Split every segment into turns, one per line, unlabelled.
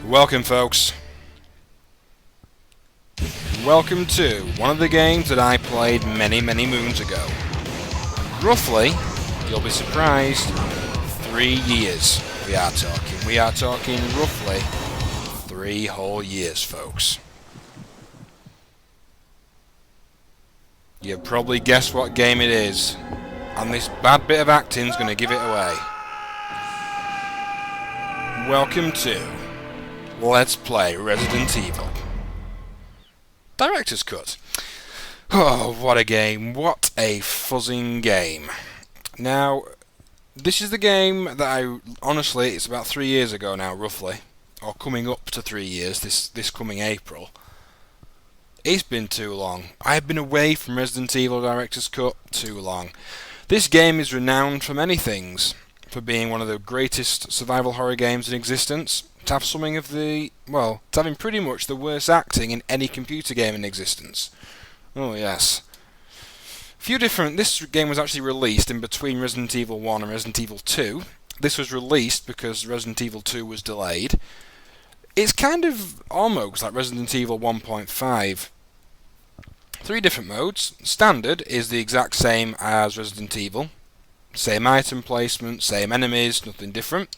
Welcome, folks. Welcome to one of the games that I played many moons ago. Roughly, you'll be surprised, 3 years we are talking. We are talking roughly 3 whole years, folks. You've probably guessed what game it is, and this bad bit of acting's going to give it away. Welcome to Let's Play Resident Evil. Director's Cut. Oh, what a game. What a fuzzing game. Now, this is the game that honestly, it's about 3 years ago now, roughly. Or coming up to 3 years, this coming April. It's been too long. I've been away from Resident Evil Director's Cut too long. This game is renowned for many things. For being one of the greatest survival horror games in existence. To have something of the, well, to having pretty much the worst acting in any computer game in existence. Oh yes. This game was actually released in between Resident Evil 1 and Resident Evil 2. This was released because Resident Evil 2 was delayed. It's kind of almost like Resident Evil 1.5. 3 different modes. Standard is the exact same as Resident Evil. Same item placement, same enemies, nothing different.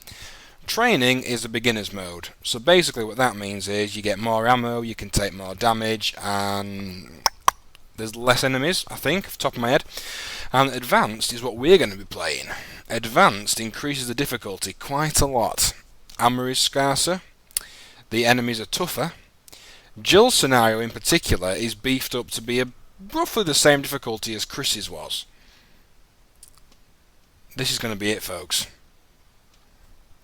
Training is a beginner's mode. So basically what that means is you get more ammo, you can take more damage, and there's less enemies, I think, off the top of my head. And advanced is what we're going to be playing. Advanced increases the difficulty quite a lot. Ammo is scarcer, the enemies are tougher. Jill's scenario in particular is beefed up to be roughly the same difficulty as Chris's was. This is going to be it, folks.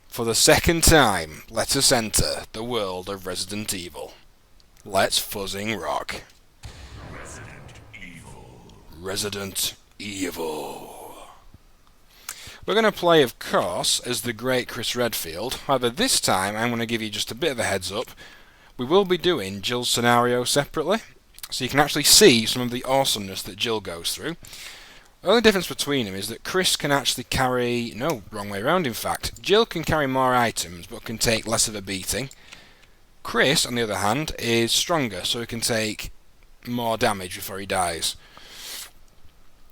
For the second time, let us enter the world of Resident Evil. Let's fuzzing rock.
Resident Evil.
Resident Evil. We're going to play, of course, as the great Chris Redfield. However, this time I'm going to give you just a bit of a heads up. We will be doing Jill's scenario separately, so you can actually see some of the awesomeness that Jill goes through. The only difference between them is that Chris can actually carry... No, wrong way around in fact. Jill can carry more items but can take less of a beating. Chris, on the other hand, is stronger, so he can take more damage before he dies.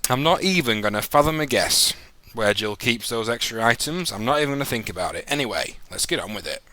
I'm not even going to fathom a guess where Jill keeps those extra items. I'm not even going to think about it. Anyway, let's get on with it.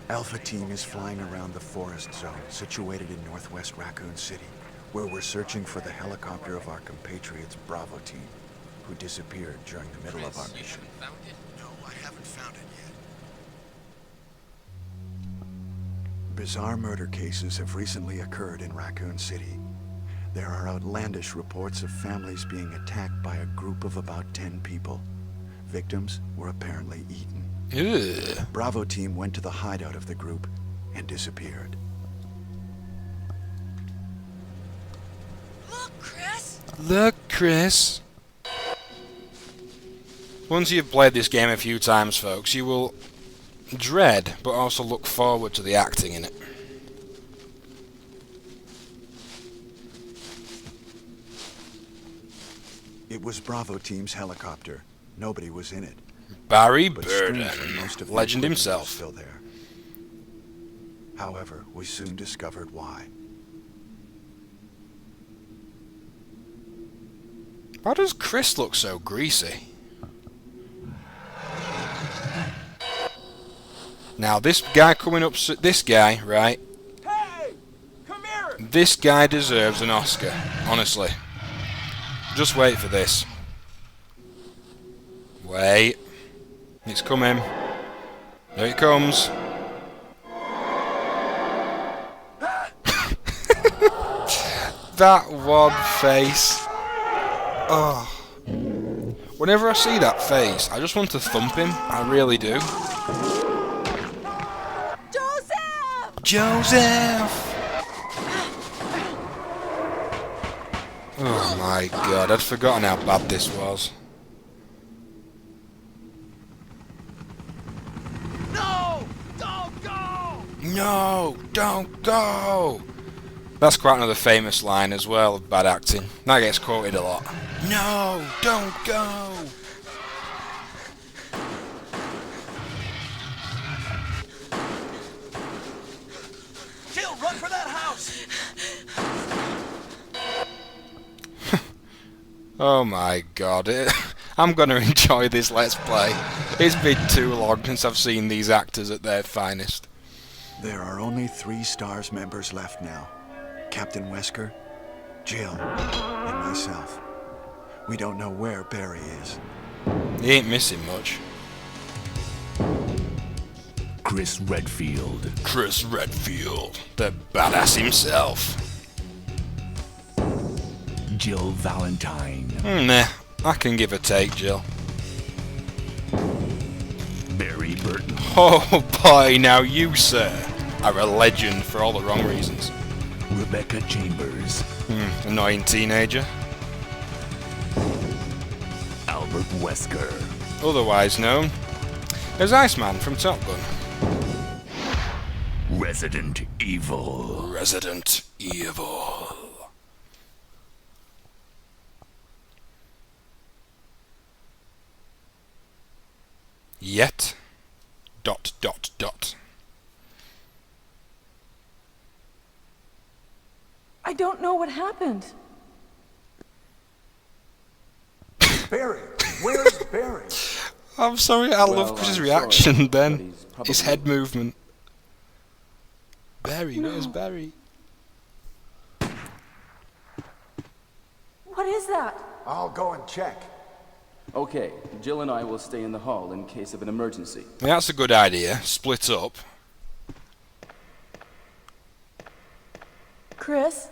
Alpha Team is flying around the forest zone situated in northwest Raccoon City, where we're searching for the helicopter of our compatriots Bravo Team, who disappeared during the middle of our mission.
Found it?
No, I haven't found it yet. Bizarre murder cases have recently occurred in Raccoon City. There are outlandish reports of families being attacked by a group of about 10 people. Victims were apparently eaten.
Ugh.
Bravo Team went to the hideout of the group and disappeared.
Look, Chris!
Look, Chris. Once you've played this game a few times, folks, you will dread but also look forward to the acting in it.
It was Bravo Team's helicopter. Nobody was in it.
Barry
But
Burden,
strangely, most of the
legend
equipment was
himself.
still there. However, we soon discovered why.
Why does Chris look so greasy? Now this guy coming up, this guy, right?
Hey! Come here!
This guy deserves an Oscar, honestly. Just wait for this. Wait. It's coming. There it comes. That one face. Oh. Whenever I see that face, I just want to thump him. I really do. Joseph! Joseph! Oh my god, I'd forgotten how bad this was.
No! Don't go!
No, don't go! That's quite another famous line as well of bad acting. That gets quoted a lot. No, don't go!
Jill, run for that house!
Oh my god, I'm gonna enjoy this Let's Play. It's been too long since I've seen these actors at their finest.
There are only 3 STARS members left now. Captain Wesker, Jill, and myself. We don't know where Barry is.
He ain't missing much.
Chris Redfield.
Chris Redfield, the badass himself.
Jill Valentine.
Nah, I can give a take, Jill.
Barry Burton.
Oh boy, now you, sir, are a legend for all the wrong reasons.
Rebecca Chambers.
Annoying teenager.
Albert Wesker.
Otherwise known as Iceman from Top Gun.
Resident Evil.
Resident Evil. Yet... ...
I don't know what happened.
Barry! Where's Barry?
I'm sorry, I love Chris's reaction then. His head movement. Barry, where's Barry?
What is that?
I'll go and check.
Okay, Jill and I will stay in the hall in case of an emergency.
That's a good idea. Split up.
Chris,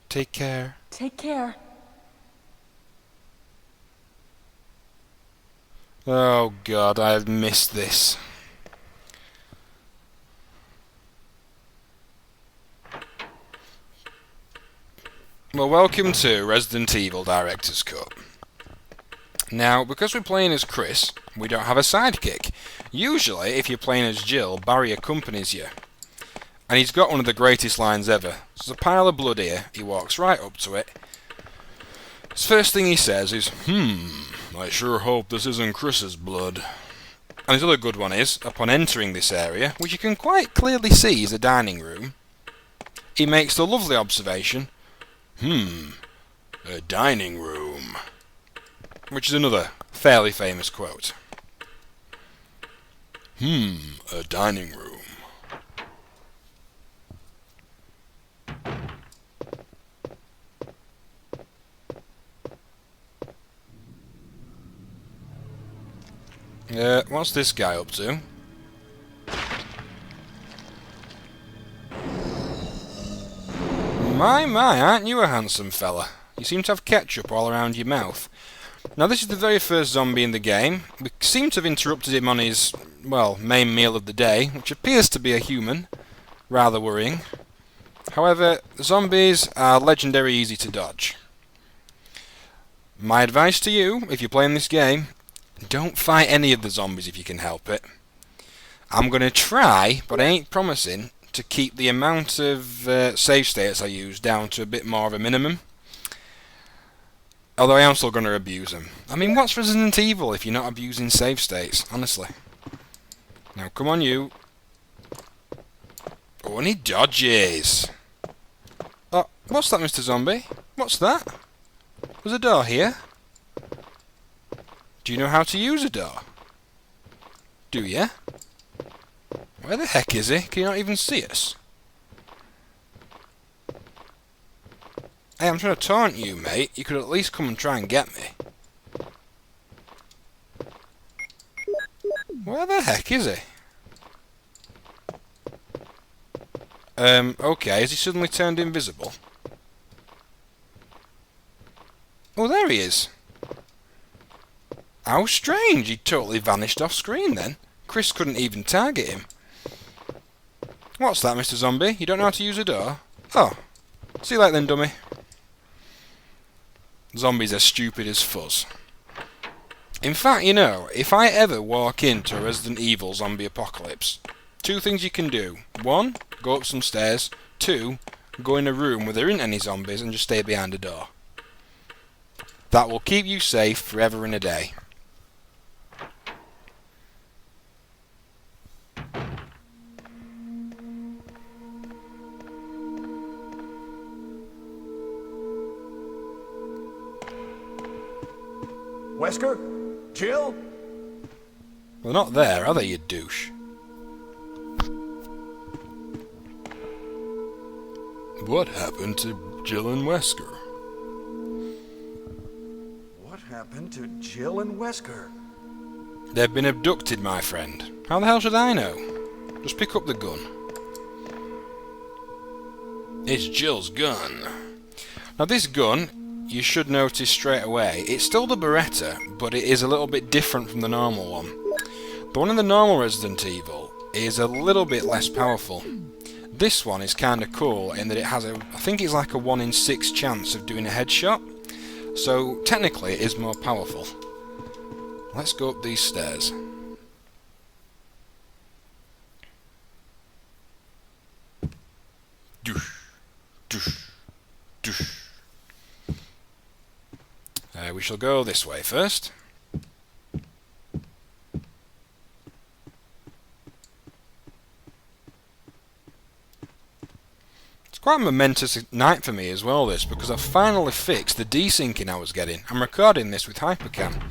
Take care.
take care.
Oh god, I missed this. Well, welcome to Resident Evil Director's Cut. Now, because we're playing as Chris, we don't have a sidekick. Usually, if you're playing as Jill, Barry accompanies you. And he's got one of the greatest lines ever. There's a pile of blood here, he walks right up to it. His first thing he says is, I sure hope this isn't Chris's blood. And his other good one is, upon entering this area, which you can quite clearly see is a dining room, he makes the lovely observation, a dining room. Which is another fairly famous quote. A dining room. What's this guy up to? My, aren't you a handsome fella? You seem to have ketchup all around your mouth. Now this is the very first zombie in the game. We seem to have interrupted him on his, well, main meal of the day, which appears to be a human. Rather worrying. However, zombies are legendary easy to dodge. My advice to you, if you're playing this game, don't fight any of the zombies if you can help it. I'm going to try, but I ain't promising, to keep the amount of save states I use down to a bit more of a minimum. Although I am still going to abuse them. I mean, what's Resident Evil if you're not abusing save states, honestly? Now, come on, you. Oh, and he dodges. Oh, what's that, Mr. Zombie? What's that? There's a door here. Do you know how to use a door? Do you? Where the heck is he? Can you not even see us? Hey, I'm trying to taunt you, mate. You could at least come and try and get me. Where the heck is he? Okay, has he suddenly turned invisible? Oh, there he is. How strange, he totally vanished off screen then. Chris couldn't even target him. What's that, Mr. Zombie? You don't know how to use a door? Oh. See you later then, dummy. Zombies are stupid as fuzz. In fact, you know, if I ever walk into a Resident Evil zombie apocalypse, two things you can do. One, go up some stairs. Two, go in a room where there isn't any zombies and just stay behind a door. That will keep you safe forever and a day.
Wesker? Jill?
They're not there, are they, you douche? What happened to Jill and Wesker?
What happened to Jill and Wesker?
They've been abducted, my friend. How the hell should I know? Just pick up the gun. It's Jill's gun. Now this gun, you should notice straight away, it's still the Beretta, but it is a little bit different from the normal one. The one in the normal Resident Evil is a little bit less powerful. This one is kinda cool in that it has I think it's like a 1 in 6 chance of doing a headshot. So technically it is more powerful. Let's go up these stairs. Doosh, doosh, doosh. We shall go this way first. It's quite a momentous night for me as well, this, because I've finally fixed the desyncing I was getting. I'm recording this with Hypercam,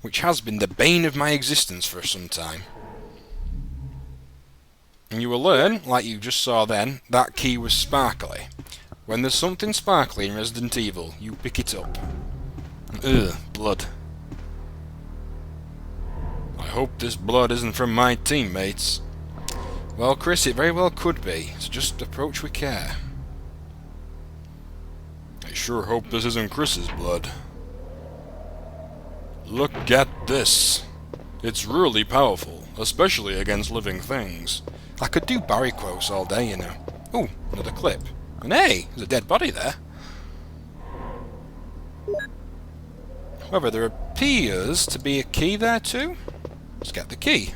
which has been the bane of my existence for some time. And you will learn, like you just saw then, that key was sparkly. When there's something sparkly in Resident Evil, you pick it up. Ugh, blood. I hope this blood isn't from my teammates. Well, Chris, it very well could be, so just approach with care. I sure hope this isn't Chris's blood. Look at this. It's really powerful, especially against living things. I could do Barry quotes all day, you know. Ooh, another clip. And hey, there's a dead body there. However, there appears to be a key there too. Let's get the key.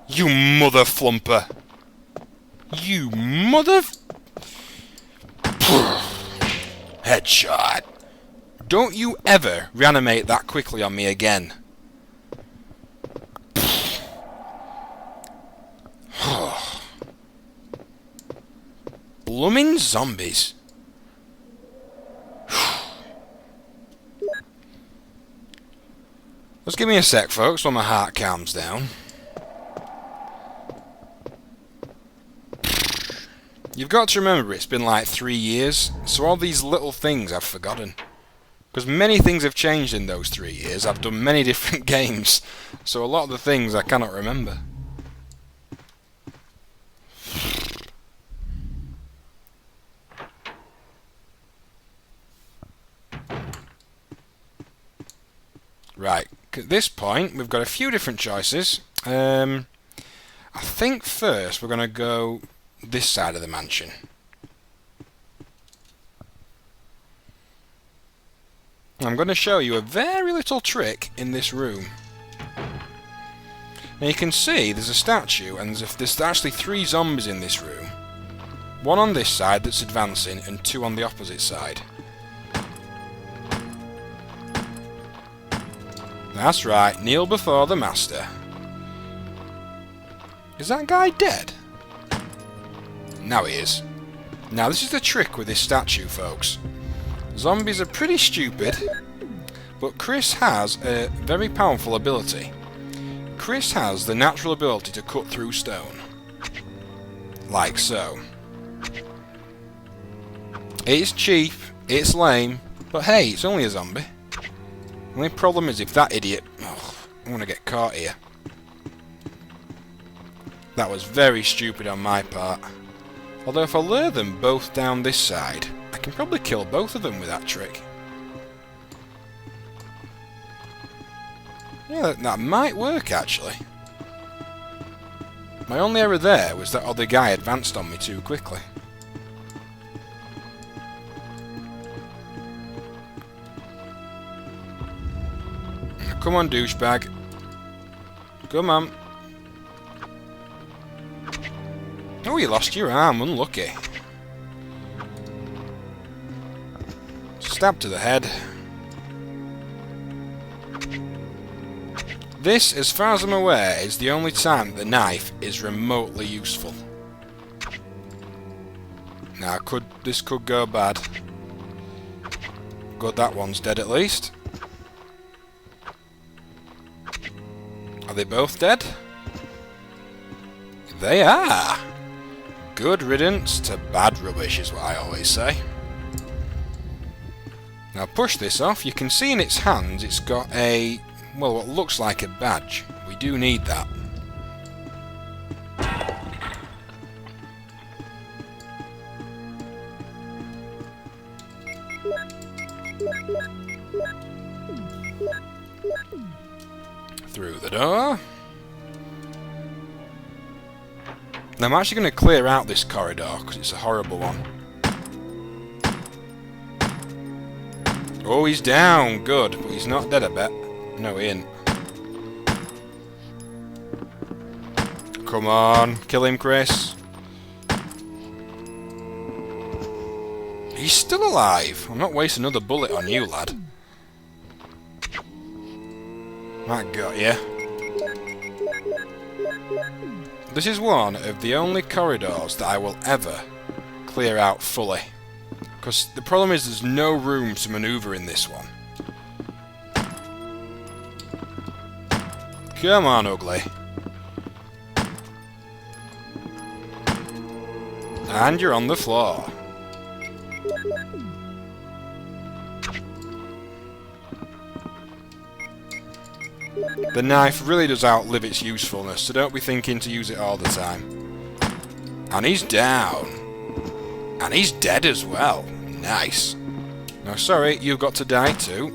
You mother flumper. You mother... Headshot. Don't you ever reanimate that quickly on me again. Blooming zombies. Just give me a sec, folks, while my heart calms down. You've got to remember it's been like 3 years, so all these little things I've forgotten. Because many things have changed in those 3 years. I've done many different games, so a lot of the things I cannot remember. Right, at this point we've got a few different choices. I think first we're going to go this side of the mansion. I'm going to show you a very little trick in this room. Now you can see there's a statue and there's actually 3 zombies in this room. 1 on this side that's advancing and 2 on the opposite side. That's right, kneel before the master. Is that guy dead? Now he is. Now this is the trick with this statue, folks. Zombies are pretty stupid, but Chris has a very powerful ability. Chris has the natural ability to cut through stone. Like so. It's cheap, it's lame, but hey, it's only a zombie. The only problem is if that idiot... Oh, I'm gonna get caught here. That was very stupid on my part. Although if I lure them both down this side, I can probably kill both of them with that trick. Yeah, that might work actually. My only error there was that other guy advanced on me too quickly. come on, douchebag. Come on. Oh, you lost your arm. Unlucky. Stab to the head. This, as far as I'm aware, is the only time that the knife is remotely useful. Now, this could go bad. Good, that one's dead at least. Are they both dead? They are! Good riddance to bad rubbish is what I always say. Now push this off. You can see in its hands it's got a, well, what looks like a badge. We do need that. Through the door. Now I'm actually going to clear out this corridor because it's a horrible one. Oh, he's down. Good. But he's not dead, I bet. No, he ain't. Come on. Kill him, Chris. He's still alive. I'm not wasting another bullet on you, lad. That got ya. This is one of the only corridors that I will ever clear out fully. Because the problem is there's no room to maneuver in this one. Come on, ugly. And you're on the floor. The knife really does outlive its usefulness, so don't be thinking to use it all the time. And he's down. And he's dead as well. Nice. No, sorry, you've got to die too.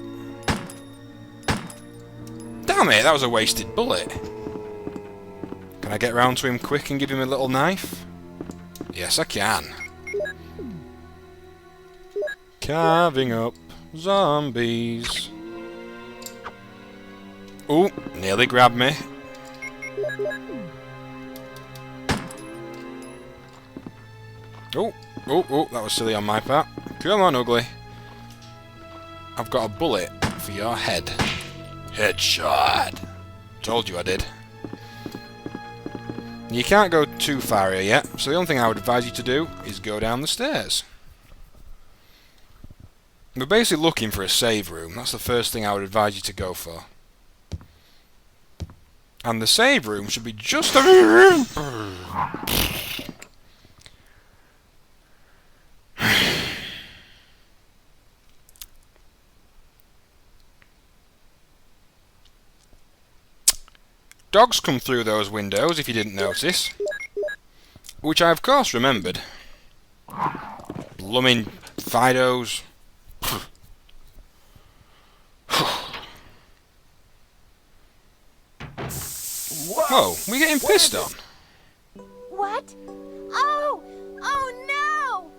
Damn it, that was a wasted bullet. Can I get round to him quick and give him a little knife? Yes, I can. Carving up zombies. Ooh, nearly grabbed me. Oh, that was silly on my part. Come on, ugly. I've got a bullet for your head. Headshot. Told you I did. You can't go too far here yet, so the only thing I would advise you to do is go down the stairs. We're basically looking for a save room. That's the first thing I would advise you to go for. And the save room should be just a... Dogs come through those windows, if you didn't notice. Which I, of course, remembered. Blooming Fidos. Whoa, we're getting pissed on.
What? Oh! Oh no!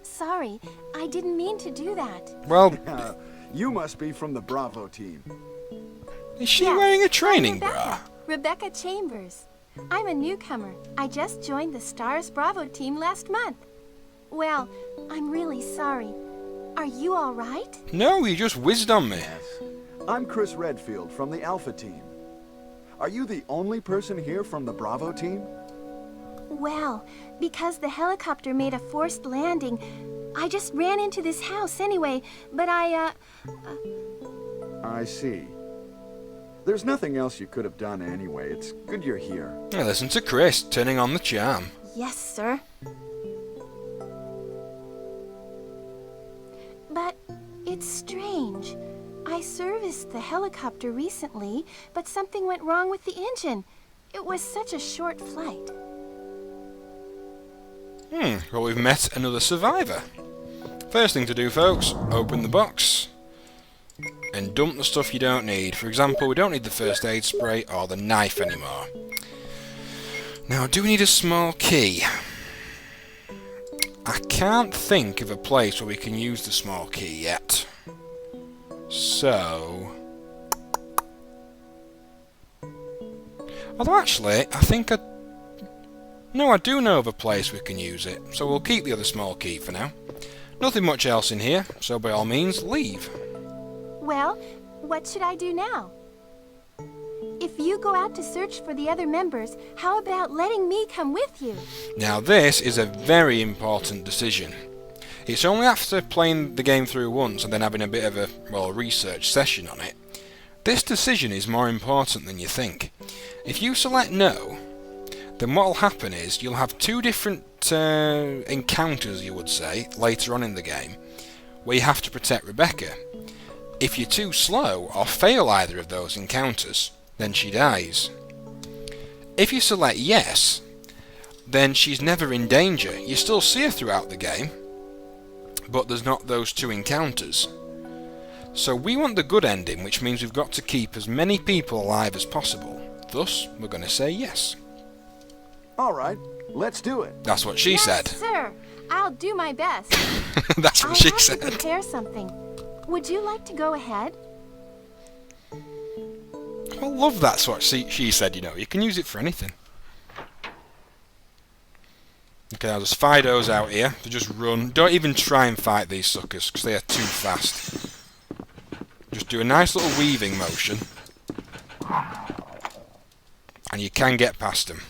Sorry, I didn't mean to do that.
Well,
You must be from the Bravo team.
is she
Yes,
wearing a
I'm
training
Rebecca.
bra?
Rebecca Chambers. I'm a newcomer. I just joined the Stars Bravo team last month. Well, I'm really sorry. Are you all right?
No, you just whizzed on me.
I'm Chris Redfield from the Alpha team. Are you the only person here from the Bravo team?
Well, because the helicopter made a forced landing, I just ran into this house anyway, but
I see. There's nothing else you could have done anyway. It's good you're here.
Now listen to Chris, turning on the charm.
Yes, sir. But it's strange. I serviced the helicopter recently, but something went wrong with the engine. It was such a short flight.
Well, we've met another survivor. First thing to do, folks, open the box and dump the stuff you don't need. For example, we don't need the first aid spray or the knife anymore. Now, do we need a small key? I can't think of a place where we can use the small key yet. So... Although actually, I think no, I do know of a place we can use it, so we'll keep the other small key for now. Nothing much else in here, so by all means, leave.
Well, what should I do now? If you go out to search for the other members, how about letting me come with you?
Now this is a very important decision. It's only after playing the game through once and then having a bit of a, well, research session on it. This decision is more important than you think. If you select no, then what will happen is you'll have two different encounters, you would say, later on in the game, where you have to protect Rebecca. If you're too slow or fail either of those encounters, then she dies. If you select yes, then she's never in danger. You still see her throughout the game, but there's not those two encounters. So we want the good ending, which means we've got to keep as many people alive as possible. Thus, we're going to say yes.
All right, let's do it.
That's what she said.
Yes, sir. I'll do my best.
That's what
I
she
have
said.
to prepare something. Would you like to go ahead?
I love that's what she said, you know. You can use it for anything. Okay, now there's Fidos out here. They just run. Don't even try and fight these suckers, because they are too fast. Just do a nice little weaving motion. And you can get past them.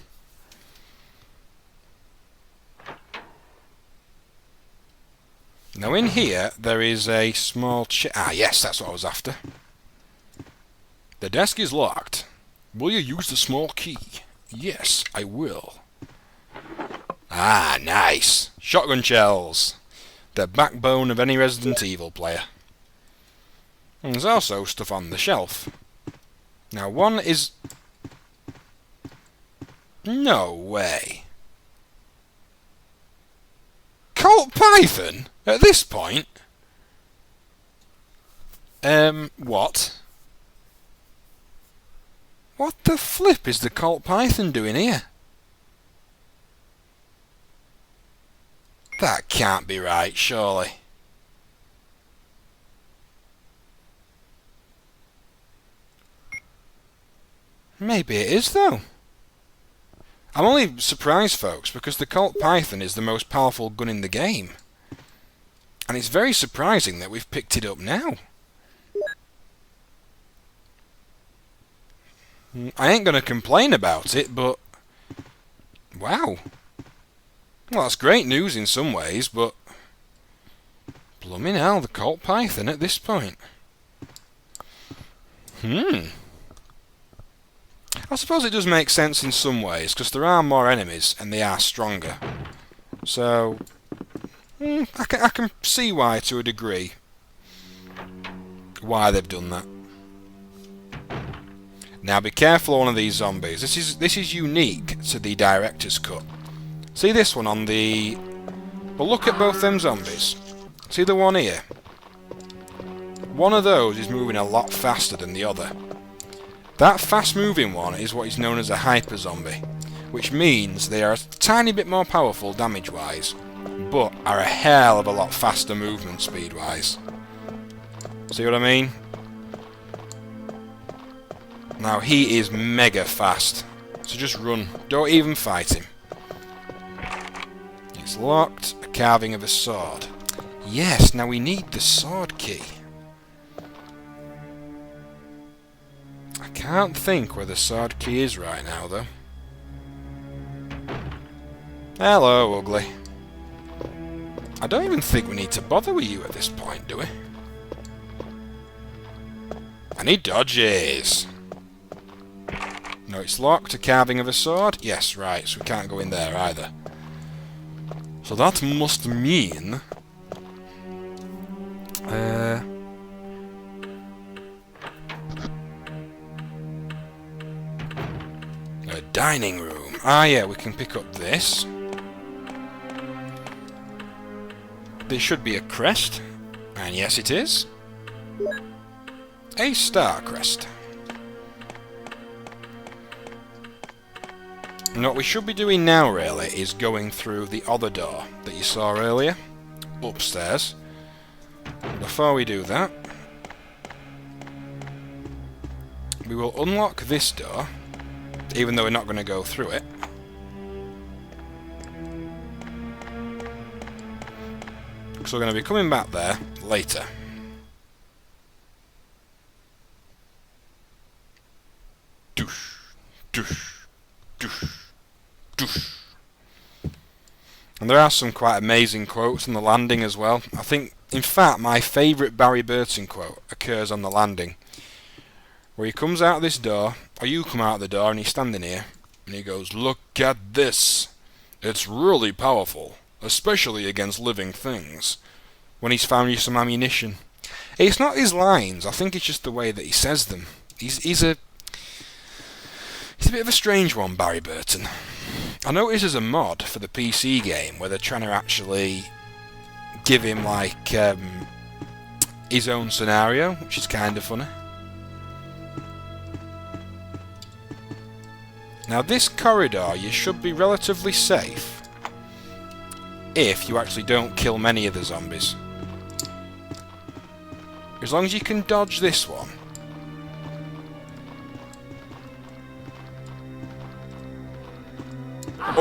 Now in here, there is a small yes, that's what I was after. The desk is locked. Will you use the small key? Yes, I will. Ah, nice. Shotgun shells. The backbone of any Resident Evil player. And there's also stuff on the shelf. Now one is... No way. Colt Python? At this point? What? What the flip is the Colt Python doing here? That can't be right, surely. Maybe it is, though. I'm only surprised, folks, because the Colt Python is the most powerful gun in the game. And it's very surprising that we've picked it up now. I ain't going to complain about it, but... Wow. Well, that's great news in some ways, but... Blooming hell, the Colt Python at this point. I suppose it does make sense in some ways, because there are more enemies, and they are stronger. So... I can see why, to a degree, why they've done that. Now be careful of one of these zombies. This is unique to the director's cut. See this one on the... Well, look at both them zombies. See the one here? One of those is moving a lot faster than the other. That fast moving one is what is known as a hyper zombie, which means they are a tiny bit more powerful damage wise, but are a hell of a lot faster movement speed wise. See what I mean? Now he is mega fast, so just run, don't even fight him. It's locked, a carving of a sword. Yes, now we need the sword key. I can't think where the sword key is right now though. Hello, ugly. I don't even think we need to bother with you at this point, do we? I need dodges. No, it's locked. A carving of a sword? Yes, right, so we can't go in there either. So that must mean... a dining room. Ah, yeah, we can pick up this. There should be a crest. And yes, it is. A star crest. And what we should be doing now, really, is going through the other door that you saw earlier, upstairs. Before we do that, we will unlock this door, even though we're not going to go through it. So we're going to be coming back there later. Doosh, doosh, doosh, doosh. And there are some quite amazing quotes on the landing as well. I think, in fact, my favourite Barry Burton quote occurs on the landing, where he comes out this door, or you come out the door, and he's standing here, and he goes, "Look at this! It's really powerful, especially against living things," when he's found you some ammunition. It's not his lines, I think it's just the way that he says them. He's a bit of a strange one, Barry Burton. I noticed there's a mod for the PC game where they're trying to actually give him like his own scenario, which is kind of funny. Now this corridor, you should be relatively safe if you actually don't kill many of the zombies. As long as you can dodge this one.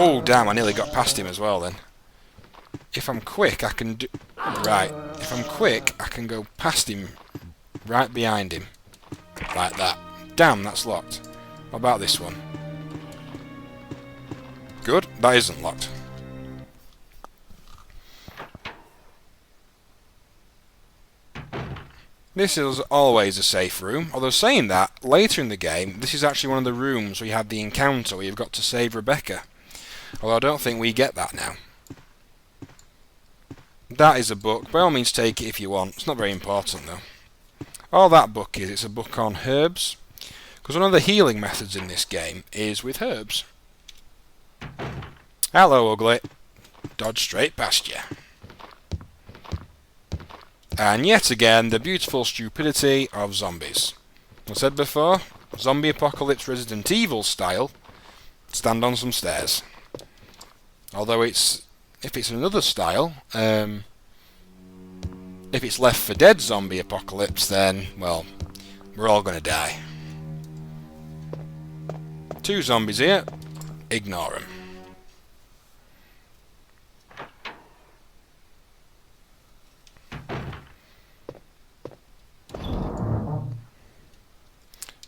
Oh damn, I nearly got past him as well then. If I'm quick I can do... Right, if I'm quick I can go past him, right behind him. Like that. Damn, that's locked. What about this one? Good, that isn't locked. This is always a safe room, although saying that, later in the game, this is actually one of the rooms where you have the encounter where you've got to save Rebecca. Although I don't think we get that now. That is a book, by all means take it if you want, it's not very important though. All that book is, it's a book on herbs, because one of the healing methods in this game is with herbs. Hello, ugly. Dodge straight past you. And yet again, the beautiful stupidity of zombies. I said before, zombie apocalypse Resident Evil style, stand on some stairs. Although if it's another style, if it's Left 4 Dead zombie apocalypse, then, well, we're all gonna die. 2 zombies here, ignore them.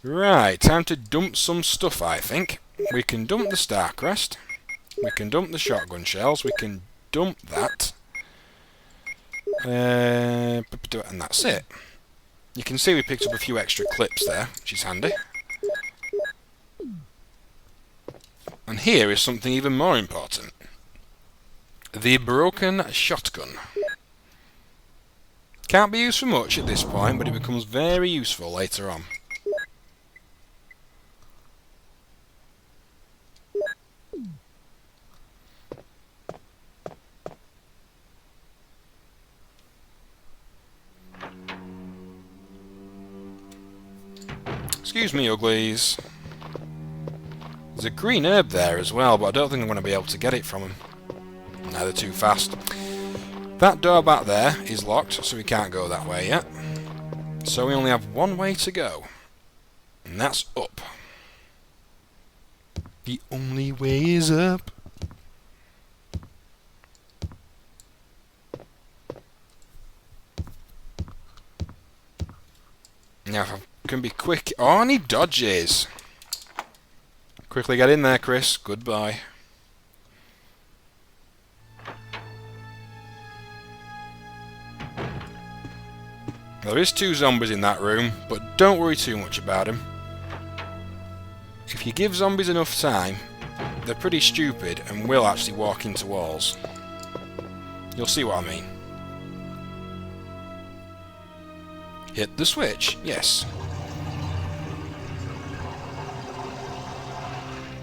Right, time to dump some stuff, I think. We can dump the Starcrest. We can dump the shotgun shells. We can dump that. And that's it. You can see we picked up a few extra clips there, which is handy. And here is something even more important. The broken shotgun. Can't be used for much at this point, but it becomes very useful later on. Excuse me, uglies. There's a green herb there as well, but I don't think I'm going to be able to get it from him. No, they're too fast. That door back there is locked, so we can't go that way yet. So we only have one way to go. And that's up. The only way is up. Now if I can be quick... Oh, and he dodges! Quickly get in there, Chris. Goodbye. There is 2 zombies in that room, but don't worry too much about them. If you give zombies enough time, they're pretty stupid and will actually walk into walls. You'll see what I mean. Hit the switch, yes.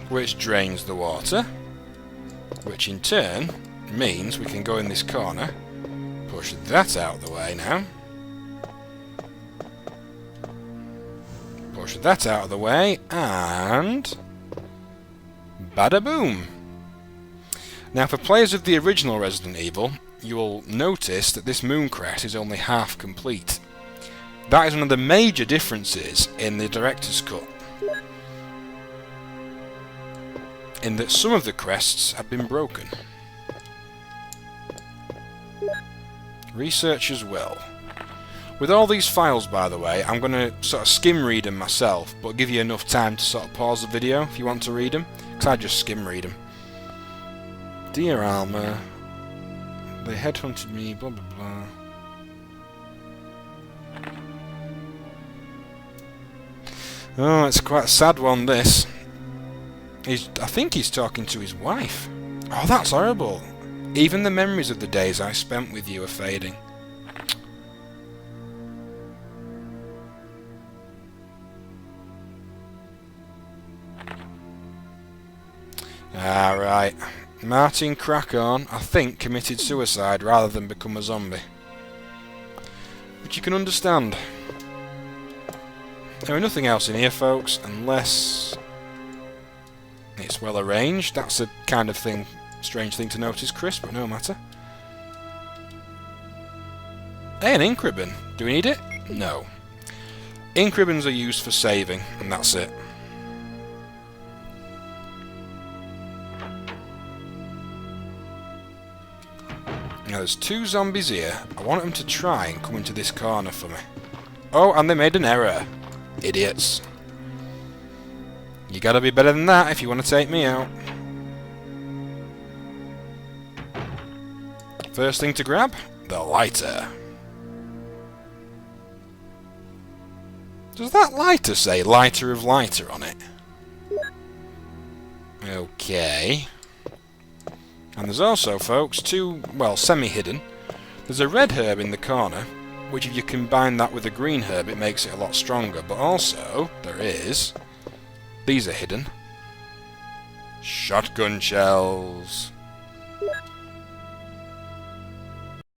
Which drains the water, which in turn means we can go in this corner, push that out of the way now. Push that out of the way, and... bada boom! Now for players of the original Resident Evil, you will notice that this moon crest is only half complete. That is one of the major differences in the director's cut. in that some of the crests had been broken. Research as well. With all these files, by the way, I'm going to sort of skim read them myself, but give you enough time to sort of pause the video if you want to read them, because I just skim read them. Dear Alma, they headhunted me, blah blah blah. Oh, it's quite a sad one, this. I think he's talking to his wife. Oh, that's horrible. Even the memories of the days I spent with you are fading. Ah, right. Martin Crackhorn, I think, committed suicide rather than become a zombie. But you can understand. There is nothing else in here, folks, unless it's well arranged. That's a kind of thing, strange thing to notice, Chris, but no matter. Hey, an ink ribbon. Do we need it? No. Ink ribbons are used for saving, and that's it. Now there's 2 zombies here. I want them to try and come into this corner for me. Oh, and they made an error. Idiots. You gotta be better than that if you want to take me out. First thing to grab, the lighter. Does that lighter say lighter of lighter on it? Okay. And there's also, folks, 2, well, semi-hidden. There's a red herb in the corner, which if you combine that with a green herb, it makes it a lot stronger. But also, there is... These are hidden. Shotgun shells.